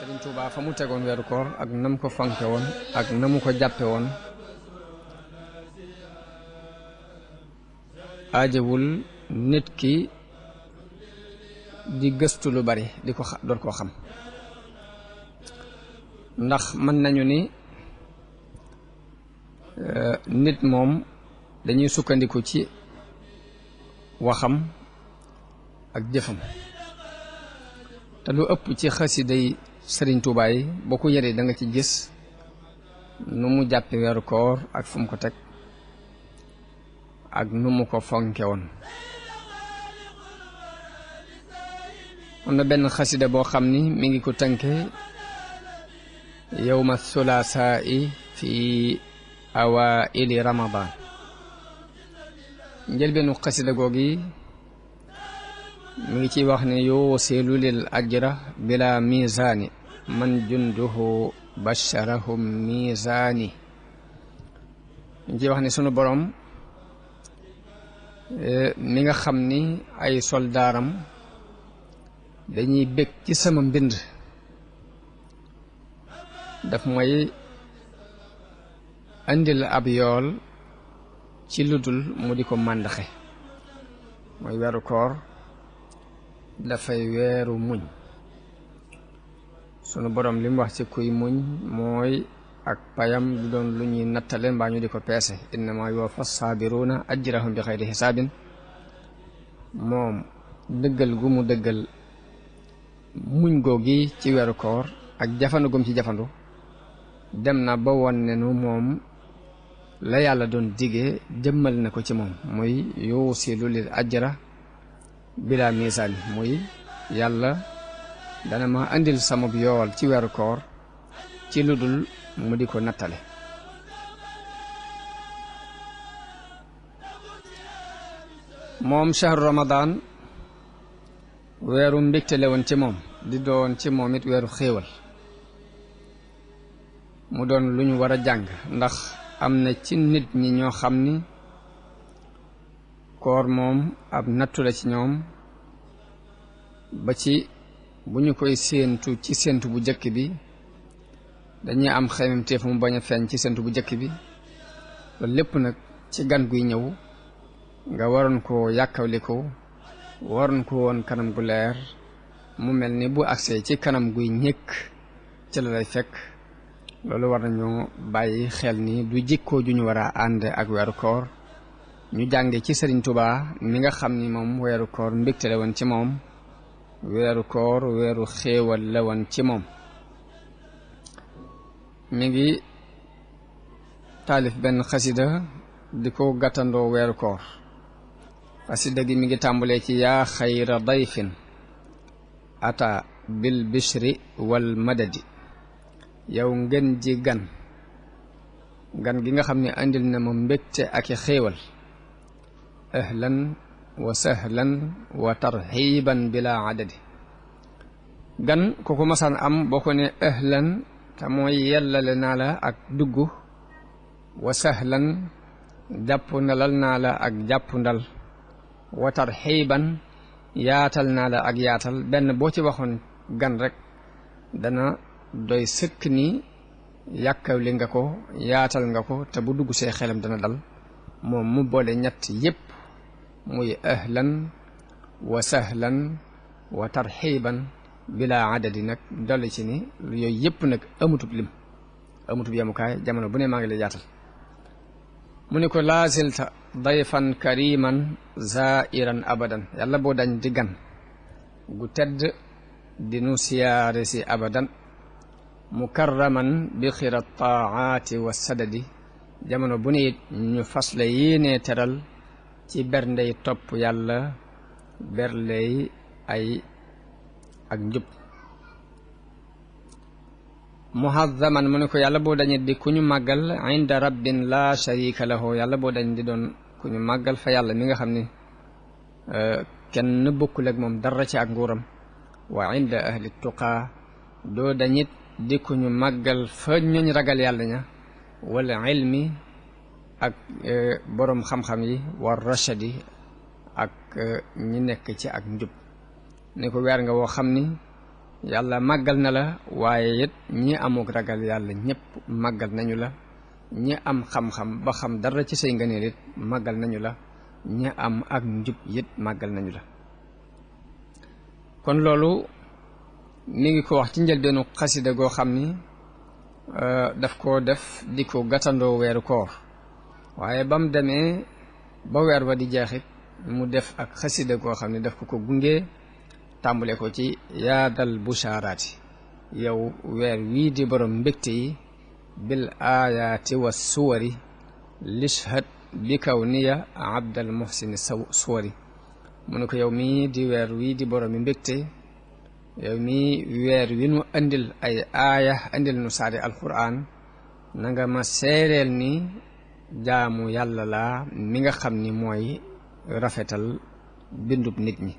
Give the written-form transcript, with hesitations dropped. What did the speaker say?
Sëriñ Tuubaa fa mu tegoon weeru koor ak nam ko fanke woon ak na mu ko jàppe woon aajewul nit ki di gëstu lu bari di ko door koo xam ndax mën nañu ni nit moom dañuy sukkandiku ci waxam ak jëfam te lu ëpp ci xasiday Sëriñ Tuubaa yi boo ko yëree da nga ci gis nu mu jàppe weeru koor ak fu mu ko teg ak nu mu ko fonke woon am na benn xasida boo xam ni mi ngi ko tënke yawma thulaasaa'i fi awaa'ili ramadan njëlbeenu xasida googi mi ngi ciy wax ne yuusilu lil ajra bila misaani man junduhu basharahum misaani mi ngi ciy wax ne sunu borom mi nga xam ni ay soldaaram dañuy bég ci sama mbind daf mooy andil ab yool ci ludul mu di ko màndaxe mooy weeru koor dafay weeru muñ sunu borom li mu wax ci kuy muñ mooy ak payam du doon lu ñuy nattale mbaa ñu di ko peese innama yuwaffa saabiruna ajrahum bi xayri xisaabin moom dëggal gu mu dëggal muñ googi ci weeru koor ak jafandu gum ci jafandu dem na ba won ne nu moom la yàlla doon digee jëmmal na ko ci moom muy yuusilu lil ajra bila misaani muy yàlla dana ma andil samab yool ci weeru koor ci lu dul mu di ko nattale moom shahru ramadan weeru mbégte la woon ci moom di doon ci moom it weeru xéewal mu doon lu ñu war a jàng ndax am na ci nit ñi ñoo xam ni koor moom ab nattu la ci ñoom ba ci bu ñu koy séentu ci séentu bu jëkk bi dañuy am xememteef mu bañ a feeñ ci séentu bu jëkk bi loolu lépp nag ci gan guy ñëw nga waroon koo yàkkawliku waroon ko woon kanam gu leer mu mel ni bu agsee ci kanam guy ñëkk ci la lay fekk loolu war nañoo bàyyi xel ni du jikkoo ju ñu war a ànd ak weeru koor ñu jànge ci Sëriñ Tuubaa mi nga xam ni moom weeru koor mbégte la woon ci moom weeru koor weeru xéewal la woon ci moom mi ngi taalif benn xasida di ko gàttandoo weeru koor xasida gi mi ngi tàmbalee ci yaa xayra dayfin ata bil bishri wal madadi yow ngeen ji gan gi nga xam ne andil na ma mbégte ak i xéewal ahlan wa sahlan wa tarxiban bila adadi gan ku ko masaan am boo ko ne ahlan te mooy yellale naa la ak dugg wa sahlan jàpp ndalal naa la ak jàpp ndal wa tarxiban yaatal naa la ak yaatal benn boo ci waxoon gan rek dana doy sëkk ni yàkkawli nga ko yaatal nga ko te bu dugg see xelam dana dal moom mu boole ñett yépp muy ahlan wa sahlan wa tarxiban bila adadi nag dolli ci ni yooyu yépp nag amutub lim amutub yemukaay jamono bu ne maa ngi lay yaatal mu ni ko laasilta dayfan kariman zairan abadan yàlla boo dañ di gan gu tedd di nu siyaare si abadan mukarraman bi xira taaati wa sadadi jamono bu ne it ñu fas la yéenee teral ci berndey topp yàlla berley ay ak njub muhazzaman mu ne ko yàlla boo dañit di ku ñu màggal inda rabbin la sharika lahu yàlla boo dañ di doon ku ñu màggal fa yàlla mi nga xam ne kenn bokkul ak moom dara ci ak nguuram wa inda ahli tuqaa doo dañit di ku ñu màggal fa ñooñ ragal yàlla ña wala ilmi ak boroom xam-xam yi war rachadi ak ñi nekk ci ak njub ne ko weer nga woo xam ni yàlla màggal na la waaye it ñi amuk ragal yàlla ñëpp màggal nañu la ñi am xam-xam ba xam dara ci say ngëneel it màggal nañu la ñi am ak njub it màggal nañu la kon loolu mi ngi ko wax ci njëlbeenu xasida goo xam ni daf koo def di ko gàttandoo weeru koor waaye ba mu demee ba weer ba di jeexit mu def ak xasida goo xam ne daf ko gunge tàmbale ko ci yaadal bushaaraati yow weer wii di borom mbégte yi bil aayaati wa suwari lishhad bi kaw niya abdal muhsini suwari mu ne ko yow mii di weer wii di borom mbégte yow mii weer wi nu andil ay aaya andil nu saari alquran na nga ma seereel ni jaamu yàlla laa mi nga xam ni mooy rafetal bindub nit ñi